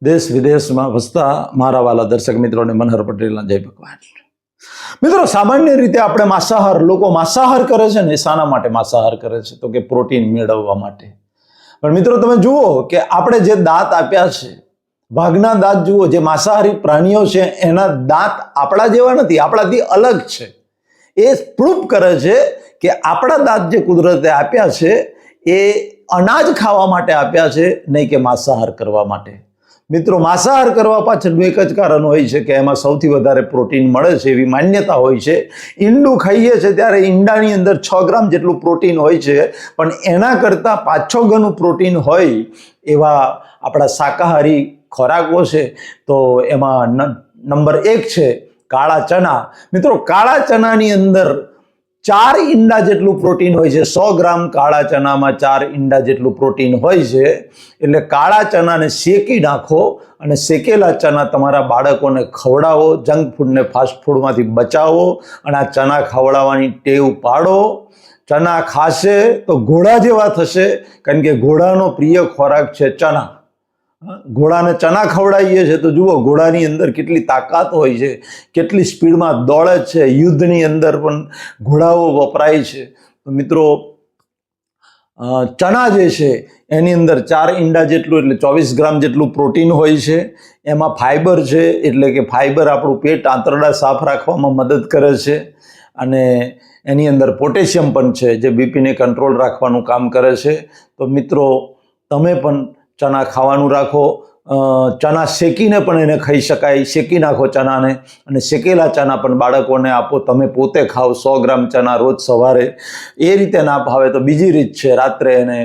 દેશ વિદેશમાં વસતા મારા વાલા દર્શક મિત્રોને મનહર પટેલના જય ભગવાન. મિત્રો, સામાન્ય રીતે આપણે લોકો માંસાહાર કરે છે ને, શાના માટે માંસાહાર કરે છે? તો કે પ્રોટીન મેળવવા માટે. પણ મિત્રો, તમે જુઓ કે આપણે જે દાંત આપ્યા છે, વાઘના દાંત જુઓ, જે માંસાહારી પ્રાણીઓ છે એના દાંત આપણા જેવા નથી, આપણાથી અલગ છે. એ પ્રૂફ કરે છે કે આપણા દાંત જે કુદરતે આપ્યા છે એ અનાજ ખાવા માટે આપ્યા છે, નહીં કે માંસાહાર કરવા માટે. મિત્રો, માંસાહાર કરવા પાછળનું એક જ કારણ હોય છે કે એમાં સૌથી વધારે પ્રોટીન મળે છે એવી માન્યતા હોય છે. ઈંડું ખાઈએ છીએ ત્યારે ઈંડાની અંદર 6 ગ્રામ જેટલું પ્રોટીન હોય છે, પણ એના કરતાં 5-6 ગણું પ્રોટીન હોય એવા આપણા શાકાહારી ખોરાકો છે. તો એમાં નંબર 1 છે કાળા ચના. મિત્રો, કાળા ચનાની અંદર 4 ઈંડા જેટલું પ્રોટીન હોય છે. 100 ગ્રામ કાળા ચનામાં 4 ઈંડા જેટલું પ્રોટીન હોય છે. એટલે કાળા ચનાને શેકી નાખો અને શેકેલા ચના તમારા બાળકોને ખવડાવો. જંક ફૂડને ફાસ્ટ ફૂડમાંથી બચાવો અને આ ચના ખવડાવવાની ટેવ પાડો. ચના ખાશે તો ઘોડા જેવા થશે, કારણ કે ઘોડાનો પ્રિય ખોરાક છે ચના. ઘોડાને ચના ખવડાવીએ છીએ તો જુઓ ઘોડાની અંદર કેટલી તાકાત હોય છે, કેટલી સ્પીડમાં દોડે છે. યુદ્ધની અંદર પણ ઘોડાઓ વપરાય છે. તો મિત્રો, ચના જે છે એની અંદર 4 ઈંડા જેટલું એટલે 24 ગ્રામ જેટલું પ્રોટીન હોય છે. એમાં ફાઈબર છે, એટલે કે ફાઈબર આપણું પેટ આંતરડા સાફ રાખવામાં મદદ કરે છે. અને એની અંદર પોટેશિયમ પણ છે, જે બીપીને કંટ્રોલ રાખવાનું કામ કરે છે. તો મિત્રો, તમે પણ ચના ખાવાનું રાખો. ચના શેકીને પણ એને ખાઈ શકાય. શેકી નાખો ચનાને અને શેકેલા ચના પણ બાળકોને આપો. તમે પોતે ખાઓ 100 ગ્રામ ચના રોજ સવારે. એ રીતે ના ભાવે તો બીજી રીત છે, રાત્રે એને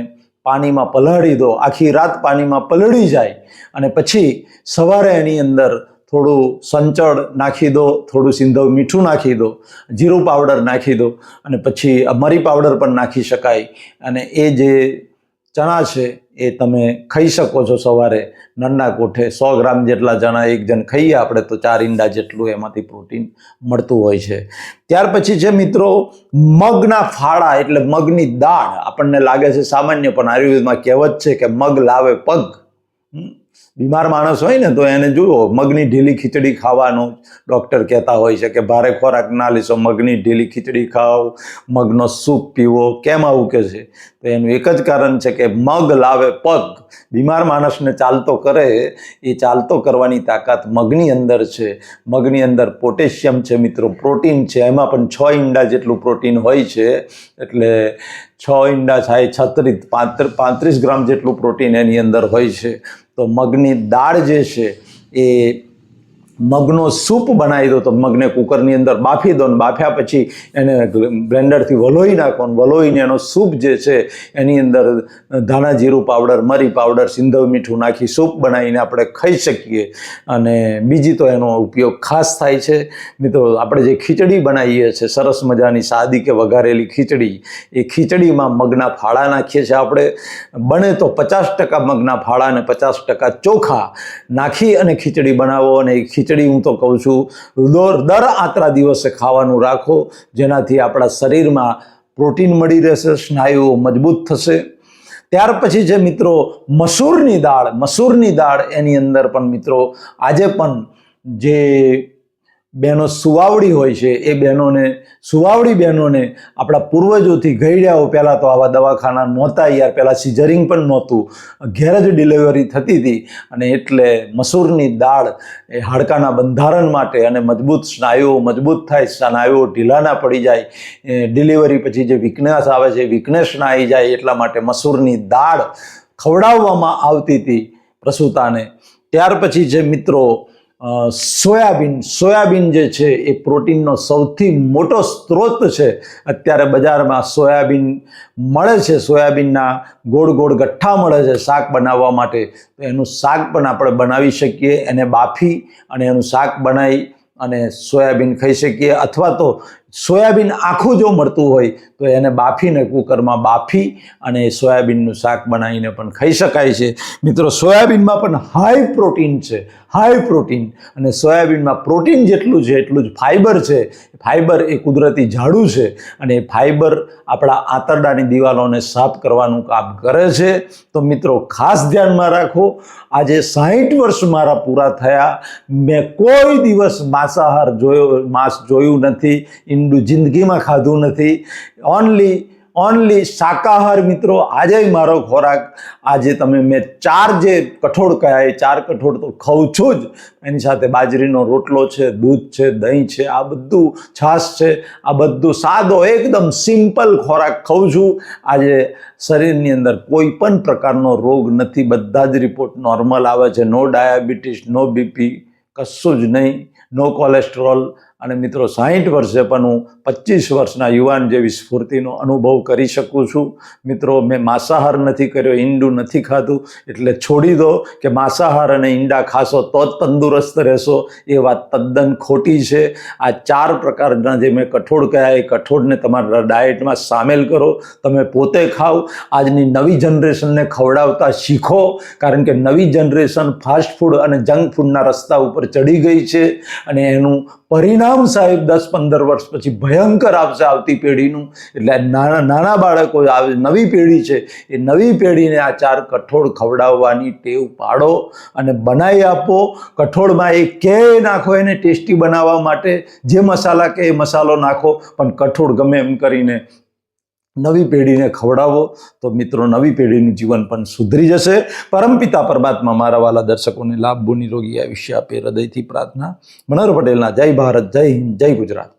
પાણીમાં પલાળી દો. આખી રાત પાણીમાં પલળી જાય અને પછી સવારે એની અંદર થોડું સંચળ નાખી દો, થોડું સિંધવ મીઠું નાખી દો, જીરું પાવડર નાખી દો અને પછી મરી પાવડર પણ નાખી શકાય. અને એ જે ચણા છે એ તમે ખાઈ શકો છો સવારે નન્ના કોઠે. 100 ગ્રામ જેટલા ચણા એક જણ ખાઈએ આપણે તો 4 ઈંડા જેટલું એમાંથી પ્રોટીન મળતું હોય છે. ત્યાર પછી છે મિત્રો મગના ફાળા, એટલે મગની દાળ. આપણને લાગે છે સામાન્ય, પણ આયુર્વેદમાં કહેવત છે કે મગ લાવે પગ. બીમાર માણસ હોય ને તો એને જુઓ, મગની ઢીલી ખીચડી ખાવાનું ડૉક્ટર કહેતા હોય છે કે ભારે ખોરાક ના લેશો, મગની ઢીલી ખીચડી ખાઓ, મગનો સૂપ પીવો. કેમ આવું કે છે? તો એનું એક જ કારણ છે કે મગ લાવે પગ. બીમાર માણસને ચાલતો કરે, એ ચાલતો કરવાની તાકાત મગની અંદર છે. મગની અંદર પોટેશિયમ છે મિત્રો, પ્રોટીન છે. એમાં પણ 6 ઈંડા જેટલું પ્રોટીન હોય છે. એટલે 6 ઈંડા થાય 35 ગ્રામ જેટલું પ્રોટીન એની અંદર હોય છે. તો મગની દાળ જે છે એ મગનો સૂપ બનાવી દો. તો મગને કુકરની અંદર બાફી દો ને બાફ્યા પછી એને બ્લેન્ડરથી વલોઈ નાખો ને વલોઈને એનો સૂપ જે છે એની અંદર ધાણા જીરું પાવડર, મરી પાવડર, સિંધવ મીઠું નાખી સૂપ બનાવીને આપણે ખાઈ શકીએ. અને બીજી તો એનો ઉપયોગ ખાસ થાય છે મિત્રો, આપણે જે ખીચડી બનાવીએ છીએ સરસ મજાની સાદી કે વઘારેલી ખીચડી, એ ખીચડીમાં મગના ફાળા નાખીએ છીએ આપણે. બને તો 50% મગના ફાળા અને 50% ચોખા નાખી અને ખીચડી બનાવો. અને ખીચડી હું તો કહું છું દર આતરા દિવસે ખાવાનું રાખો, જેનાથી આપણા શરીરમાં પ્રોટીન મળી રહેશે, સ્નાયુઓ મજબૂત થશે. ત્યાર પછી છે મિત્રો મસૂરની દાળ. મસૂરની દાળ એની અંદર પણ મિત્રો આજે પણ જે બહેનો સુવાવડી હોય છે એ સુવાવડી બહેનોને આપણા પૂર્વજોથી ગયડાઓ, પહેલાં તો આવા દવાખાના નહોતા યાર, પહેલાં સિઝરિંગ પણ નહોતું, ઘેર જ ડિલિવરી થતી હતી. અને એટલે મસૂરની દાળ એ હાડકાના બંધારણ માટે અને મજબૂત સ્નાયુઓ મજબૂત થાય, સ્નાયુઓ ઢીલા ના પડી જાય, ડિલિવરી પછી જે વીકનેસ આવે છે વીકનેસ ના આવી જાય, એટલા માટે મસૂરની દાળ ખવડાવવામાં આવતી હતી પ્રસૂતાને. ત્યાર પછી જે મિત્રો સોયાબીન જે છે એ પ્રોટીનનો સૌથી મોટો સ્ત્રોત છે. અત્યારે બજારમાં સોયાબીન મળે છે, સોયાબીનના ગોળ ગોળ ગઠ્ઠા મળે છે શાક બનાવવા માટે. તો એનું શાક પણ આપણે બનાવી શકીએ, એને બાફી અને એનું શાક બનાવી અને સોયાબીન ખાઈ શકીએ. અથવા તો સોયાબીન આખું જો મળતું હોય તો એને બાફીને કુકરમાં બાફી અને સોયાબીનનું શાક બનાવીને પણ ખાઈ શકાય છે. મિત્રો, સોયાબીનમાં પણ હાઈ પ્રોટીન છે, હાઈ પ્રોટીન. અને સોયાબીનમાં પ્રોટીન જેટલું છે એટલું જ ફાઇબર છે. ફાઇબર એ કુદરતી ઝાડુ છે અને ફાઇબર આપણા આંતરડાની દિવાલોને સાફ કરવાનું કામ કરે છે. તો મિત્રો, ખાસ ધ્યાનમાં રાખો, આજે 60 વર્ષ મારા પૂરા થયા, મેં કોઈ દિવસ માંસ જોયું નથી, ઈંડું જિંદગીમાં ખાધું નથી. ઓનલી શાકાહાર. મિત્રો, આજે મારો ખોરાક, આજે મેં 4 જે કઠોળ કહ્યા એ 4 કઠોળ તો ખાઉં છું જ. એની સાથે બાજરીનો રોટલો છે, દૂધ છે, દહીં છે, આ બધું, છાશ છે, આ બધું સાદો એકદમ સિમ્પલ ખોરાક ખાઉં છું. આજે શરીરની અંદર કોઈ પણ પ્રકારનો રોગ નથી, બધા જ રિપોર્ટ નોર્મલ આવે છે. નો ડાયાબિટીસ, નો બીપી, કશું જ નહીં, નો કોલેસ્ટ્રોલ. અને મિત્રો, 60 વર્ષે પણ હું 25 વર્ષના યુવાન જેવી સ્ફૂર્તિનો અનુભવ કરી શકું છું. મિત્રો, મેં માંસાહાર નથી કર્યો, ઈંડું નથી ખાધું, એટલે છોડી દો કે માંસાહાર અને ઈંડા ખાશો તો જ તંદુરસ્ત રહેશો, એ વાત તદ્દન ખોટી છે. આ 4 પ્રકારના જે મેં કઠોળ કહ્યા એ કઠોળને તમારા ડાયટમાં સામેલ કરો, તમે પોતે ખાઓ. આજની નવી જનરેશનને ખવડાવતા શીખો, કારણ કે નવી જનરેશન ફાસ્ટ ફૂડ અને જંક ફૂડના રસ્તા ઉપર ચડી ગઈ છે અને એનું પરિણામ સાહેબ 10-15 વર્ષ પછી ભયંકર આવશે આવતી પેઢીનું. એટલે નાના બાળકો, નવી પેઢી છે, એ નવી પેઢીને આ 4 કઠોળ ખવડાવવાની ટેવ પાડો અને બનાવી આપો. કઠોળમાં એ કે નાખો એને ટેસ્ટી બનાવવા માટે, જે મસાલા કે એ મસાલો નાખો, પણ કઠોળ ગમે એમ કરીને નવી પેઢીને ખવડાવો. તો મિત્રો, નવી પેઢીનું જીવન પણ સુધરી જશે. પરમપિતા પરમાત્મા મારા વાલા દર્શકોને લાભ, નિરોગી આયુષ્ય આપે, હૃદયથી પ્રાર્થના. મનોહર પટેલના જય ભારત, જય હિન્દ, જય ગુજરાત.